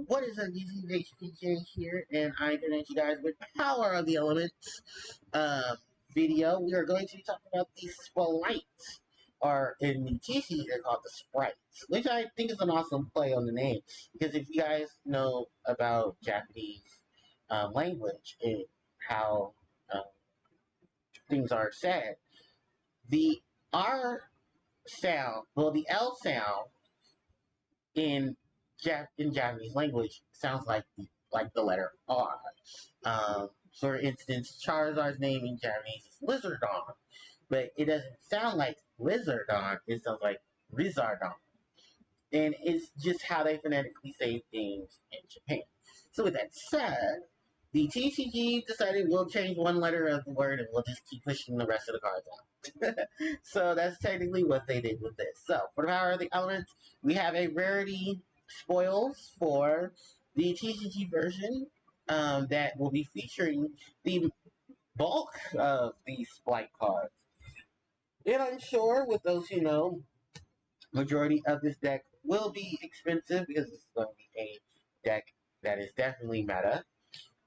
What is up, YouTube? HPJ here, and I'm going to you guys with Power of the Elements video. We are going to talk about the Sprights, or in the TC, they're called the Sprights, which I think is an awesome play on the name. Because if you guys know about Japanese language and how things are said, the R sound, well, the L sound in Japanese language sounds like the letter R. For instance, Charizard's name in Japanese is Lizardon, but it doesn't sound like Lizardon. It sounds like Rizardon, and it's just how they phonetically say things in Japan. So with that said, the TCG decided we'll change one letter of the word and we'll just keep pushing the rest of the cards out. So that's technically what they did with this. So for the Power of the Elements, we have a rarity spoils for the TCG version that will be featuring the bulk of these Spright cards. And I'm sure with those who know, majority of this deck will be expensive because this is going to be a deck that is definitely meta.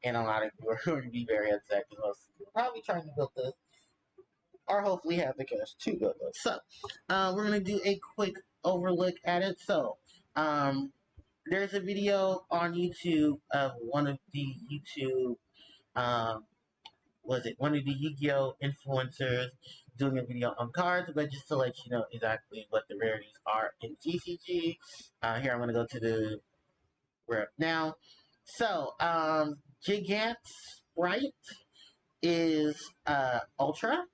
And a lot of people are going to be very upset because most people are probably trying to build this, or hopefully have the cash to build this. So, we're going to do a quick overlook at it. So, there's a video on YouTube of one of the YouTube, one of the Yu-Gi-Oh! Influencers doing a video on cards, but just to let you know exactly what the rarities are in TCG. Here I'm going to go to the rep now. So, Gigant Spright is Ultra.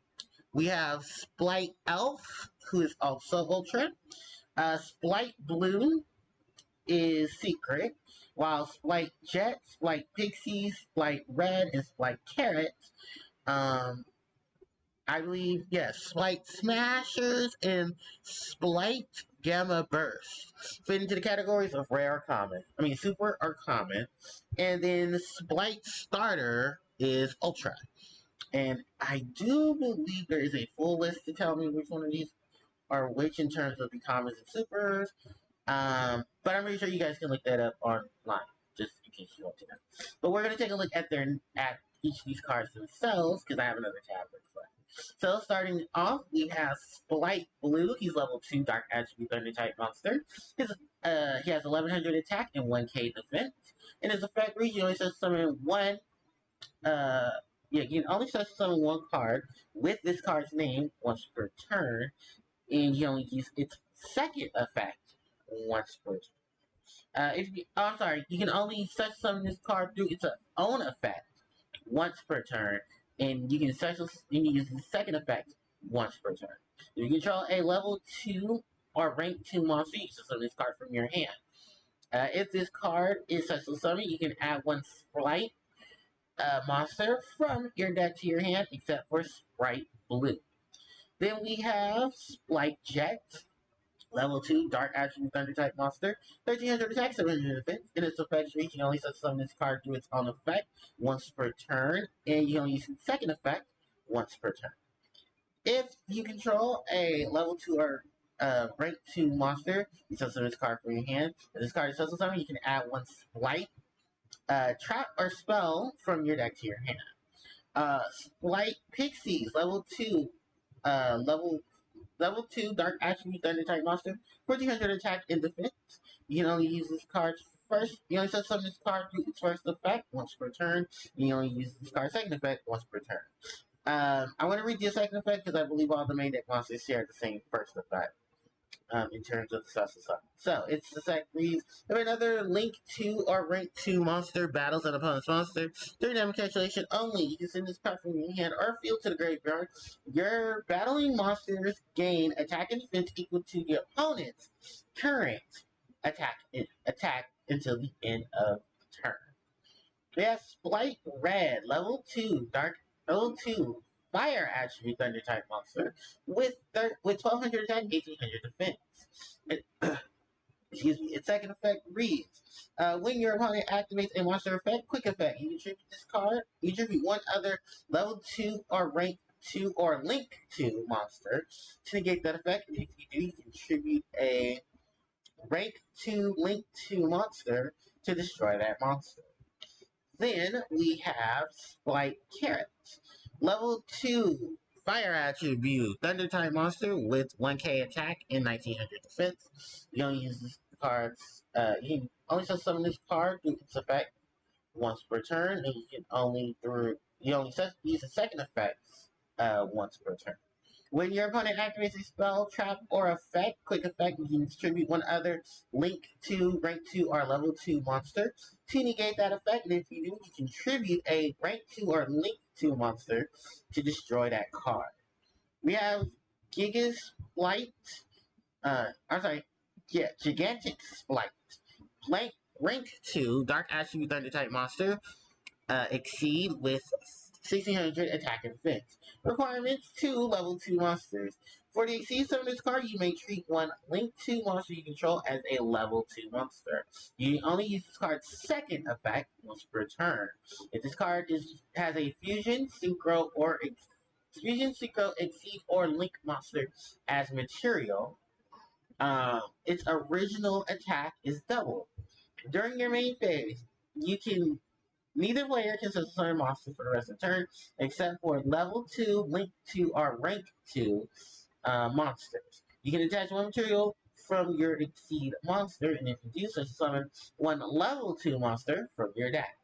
We have Spright Elf, who is also Ultra. Spright Blue is Secret, while Spright Jet, Spright Pixie, Spright Red, and Spright Carrot. I believe, yes, Spright Smashers and Spright Gamma Burst fit into the categories of rare or common. I mean, super or common. And then Spright Starter is Ultra. And I do believe there is a full list to tell me which one of these are which in terms of the commons and supers. But I'm pretty sure you guys can look that up online, just in case you want to know. But we're going to take a look at each of these cards themselves, because I have another tab for it. So, starting off, we have Spright Blue. He's level 2 Dark Attribute Thunder type monster. He has 1100 attack and 1k defense. And his effect reads, you only summon one. You can only summon one card with this card's name once per turn, and you only use its second effect once per turn. I'm sorry, you can only summon this card through its own effect once per turn, and you can use the second effect once per turn. If you control a level 2 or rank 2 monster, you can summon this card from your hand. If this card is special summon, you can add one Spright monster from your deck to your hand, except for Spright Blue. Then we have Spright Jet, level 2 Dark Attribute Thunder type monster, 1300 attack, 700 defense. In its effect range, you can only summon this card through its own effect once per turn, and you can only use its second effect once per turn. If you control a level 2 or rank 2 monster, you summon this card from your hand. If this card is special summon, you can add one Spright trap or spell from your deck to your hand. Spright Pixies, level 2, level 2 Dark Attribute Thunder type monster, 1400 attack and defense. You can only use this card first. You only summon this card through its first effect once per turn. You only use this card's second effect once per turn. I want to read the second effect because I believe all the main deck monsters share the same first effect. In terms of the special summon. So, it's the sec reads, if another link 2 or rank 2 monster battles an opponent's monster, during damage calculation only, you can send this card from your hand or field to the graveyard. Your battling monsters gain attack and defense equal to the opponent's current attack until the end of the turn. We have Spright Red, level 2 Fire Attribute Thunder type monster with 1200 attack, 1800 defense. Excuse me. Its second effect reads: when your opponent activates a monster effect, quick effect, you contribute this card. You contribute one other level 2 or rank 2 or link 2 monster to negate that effect. If you do, you contribute a rank 2 link 2 monster to destroy that monster. Then we have Spright Carrots. Level 2 Fire Attribute. Thunder type monster with 1k attack and 1900 defense. You only use this card's you can only summon this card through its effect once per turn, and you only use the second effect once per turn. When your opponent activates a spell, trap, or effect, quick effect, you can distribute one other link to rank 2 or level 2 monster to negate that effect, and if you do, you contribute a rank 2 or link 2 monster to destroy that card. We have Gigas Spright, Gigantic Spright. Rank 2, Dark Attribute Thunder type monster, exceed with 1600 attack and defense. Requirements: 2 level 2 monsters. For the exceed summon this card, you may treat one link 2 monster you control as a level 2 monster. You only use this card's second effect once per turn. If this card has a fusion, synchro, exceed, or link monster as material, its original attack is double. During your main phase, neither player can summon a monster for the rest of the turn, except for level 2, link 2, or rank 2 monsters. You can attach one material from your exceed monster, and if you do so, summon one level 2 monster from your deck.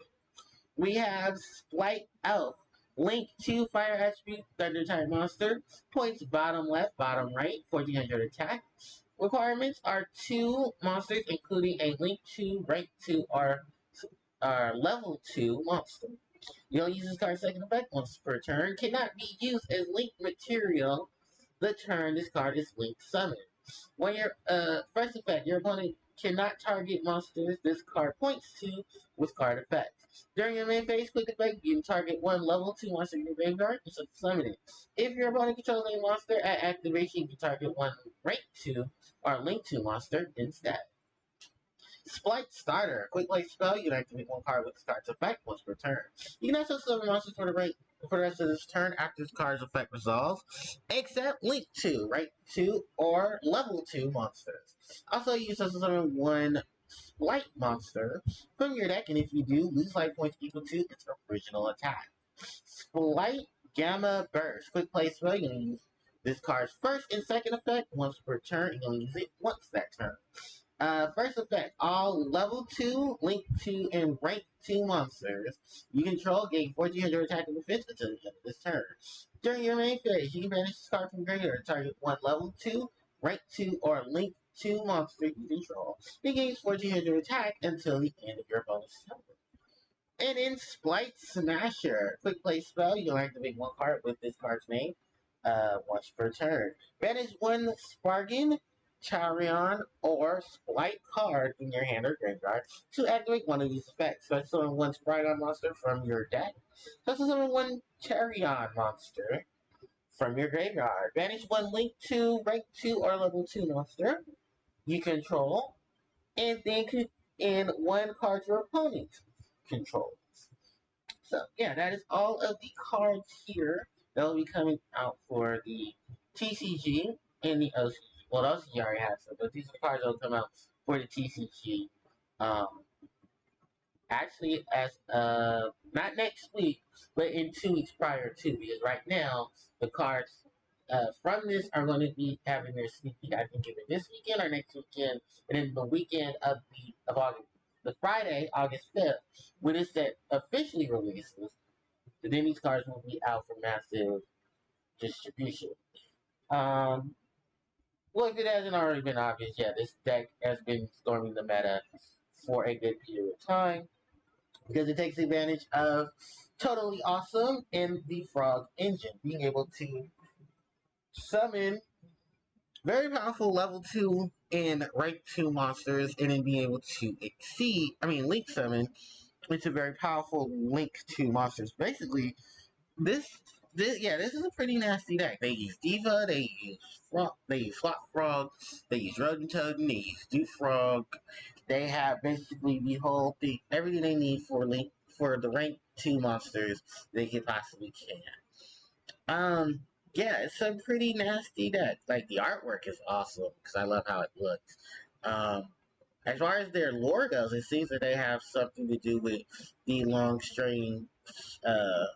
We have Spright Elf. Link 2 Fire Attribute Thunder type monster. Points bottom left, bottom right, 1400 attack. Requirements are 2 monsters, including a Link 2, Rank 2, or level 2 monster. You only use this card's second effect once per turn. Cannot be used as link material the turn this card is link summoned. When your first effect, your opponent cannot target monsters this card points to with card effects. During your main phase, quick effect, you can target one level 2 monster in your graveyard and summon it. If your opponent controls a monster at activation, you can target one rank 2 or link 2 monster instead. Spright Starter. Quick play spell. You can activate one card with this card's effect once per turn. You can also summon monsters for the rest of this turn after this card's effect resolves, except Link 2, Rank 2, or Level 2 monsters. Also, you can also summon one Spright monster from your deck, and if you do, lose life points equal to its original attack. Spright Gamma Burst. Quick play spell. You can use this card's first and second effect once per turn. You can use it once that turn. First effect, all level 2, link 2, and rank 2 monsters you control gain 1400 attack and defense until the end of this turn. During your main phase, you can banish this card from graveyard, target one level 2, rank 2, or link 2 monster you control. It gains 1400 attack until the end of your opponent's turn. And in Spright Smasher, quick play spell, you'll activate one card with this card's name once per turn. Banish one Spargan, Charion, or Spright card in your hand or graveyard to activate one of these effects. So summon one Spright monster from your deck. So summon one Charion monster from your graveyard. Banish one Link 2, Rank 2, or Level 2 monster you control. And then in one card your opponent controls. So yeah, that is all of the cards here that will be coming out for the TCG and the OCG. Well, the OCG already has some, but these are the cards that will come out for the TCG. Actually, as not next week, but in 2 weeks prior to, because right now the cards from this are going to be having their sneak peek. I think either this weekend or next weekend, and then the weekend of August, the Friday, August 5th, when it's set officially releases, then these cards will be out for massive distribution. Well, if it hasn't already been obvious yet, this deck has been storming the meta for a good period of time because it takes advantage of Totally Awesome in the Frog engine, being able to summon very powerful level 2 and rank 2 monsters, and then being able to link summon into very powerful link 2 monsters. Basically, this is a pretty nasty deck. They use Diva, they use Flop Frog, they use Rodent Totem, they use Duke Frog. They have basically the whole thing, everything they need for the rank 2 monsters they could possibly can. Yeah, it's a pretty nasty deck. Like, the artwork is awesome because I love how it looks. As far as their lore goes, it seems that they have something to do with the long string uh,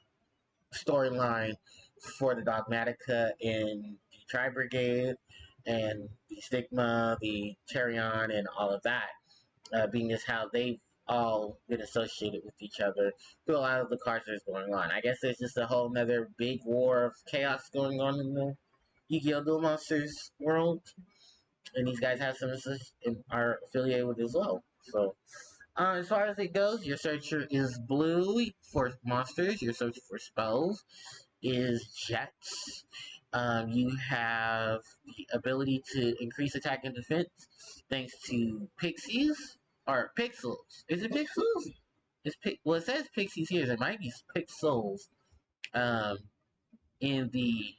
storyline for the Dogmatica in the Tri Brigade and the Stigma, the Terion, and all of that, being as how they've all been associated with each other through a lot of the cards that's going on. I guess there's just a whole nother big war of chaos going on in the Yu-Gi-Oh! Duel Monsters world, and these guys have some are affiliated with it as well. So, as far as it goes, your searcher is blue for monsters. Your searcher for spells is jets. You have the ability to increase attack and defense thanks to pixies or pixels. Is it pixels? Well, it says pixies here. It might be pixels. Um, in the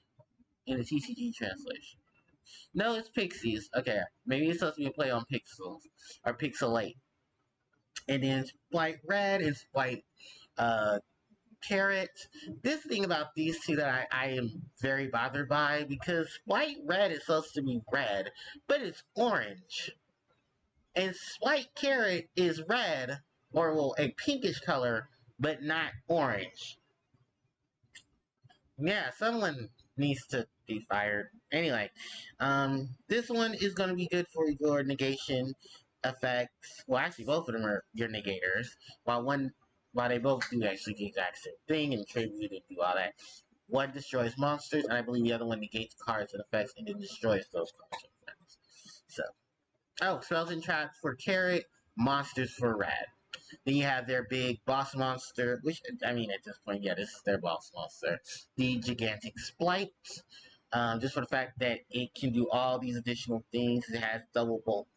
TCG translation. No, it's pixies. Okay, maybe it's supposed to be a play on pixels or pixelate. And then Spright Red and Spright Carrot. This thing about these two that I am very bothered by, because Spright Red is supposed to be red, but it's orange. And Spright Carrot is red, or well, a pinkish color, but not orange. Yeah, someone needs to be fired. Anyway, this one is going to be good for your negation effects. Well, actually, both of them are your negators. While they both do actually the exact same thing and tribute and do all that. One destroys monsters, and I believe the other one negates cards and effects and then destroys those cards and effects. So, spells and traps for Carrot, monsters for Red. Then you have their big boss monster, which, I mean, at this point, yeah, this is their boss monster. The gigantic Spright. Just for the fact that it can do all these additional things. It has double bolt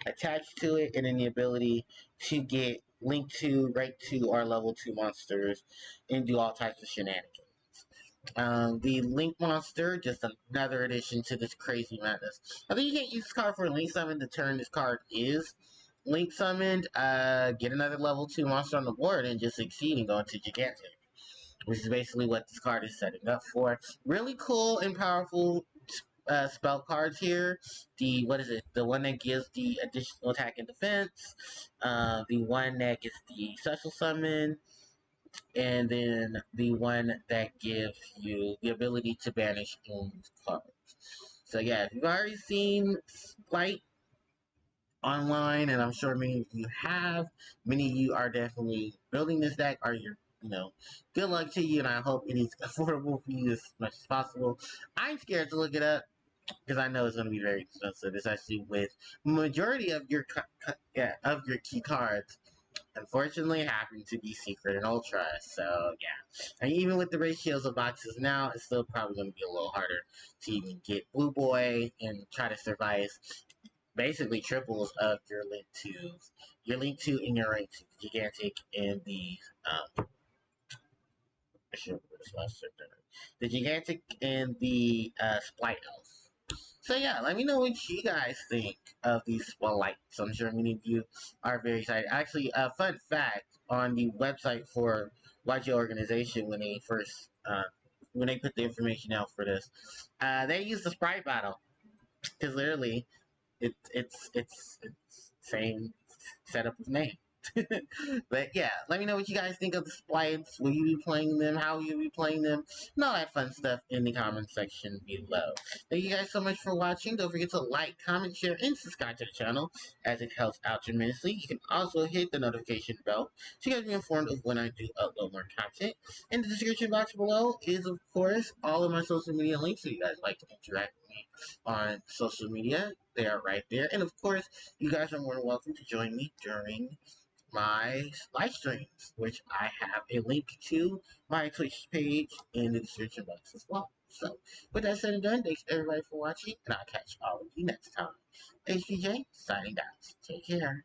attached to it, and then the ability to get link to, rank 2, or level 2 monsters and do all types of shenanigans. The Link monster, just another addition to this crazy madness. I think you can't use this card for a Link summon the turn this card is Link summoned. Get another level 2 monster on the board and just succeed and go into Gigantic, which is basically what this card is setting up for. Really cool and powerful spell cards here. The one that gives the additional attack and defense. The one that gets the special summon, and then the one that gives you the ability to banish owned cards. So yeah, if you've already seen Spright online, and I'm sure many of you have, many of you are definitely building this deck, or good luck to you, and I hope it is affordable for you as much as possible. I'm scared to look it up, because I know it's going to be very expensive, especially with majority of your key cards unfortunately happen to be secret and ultra. So yeah, and even with the ratios of boxes now, it's still probably going to be a little harder to even get Blue Boy and try to survive basically triples of your link 2 and your rank 2, gigantic, and the gigantic and the Spright Elf. So yeah, let me know what you guys think of these Sprights. I'm sure many of you are very excited. Actually, a fun fact on the website for YG Organization when they first when they put the information out for this, they used the Spright battle because literally it's same setup of name. But yeah, let me know what you guys think of the Sprights. Will you be playing them? How will you be playing them? And all that fun stuff in the comment section below. Thank you guys so much for watching. Don't forget to like, comment, share, and subscribe to the channel, as it helps out tremendously. You can also hit the notification bell so you guys be informed of when I do upload more content. In the description box below is, of course, all of my social media links so you guys like to interact with me on social media. They are right there. And of course, you guys are more than welcome to join me during my live streams, which I have a link to my Twitch page in the description box as well. So, with that said and done, thanks everybody for watching, and I'll catch all of you next time. HPJ, signing out. Take care.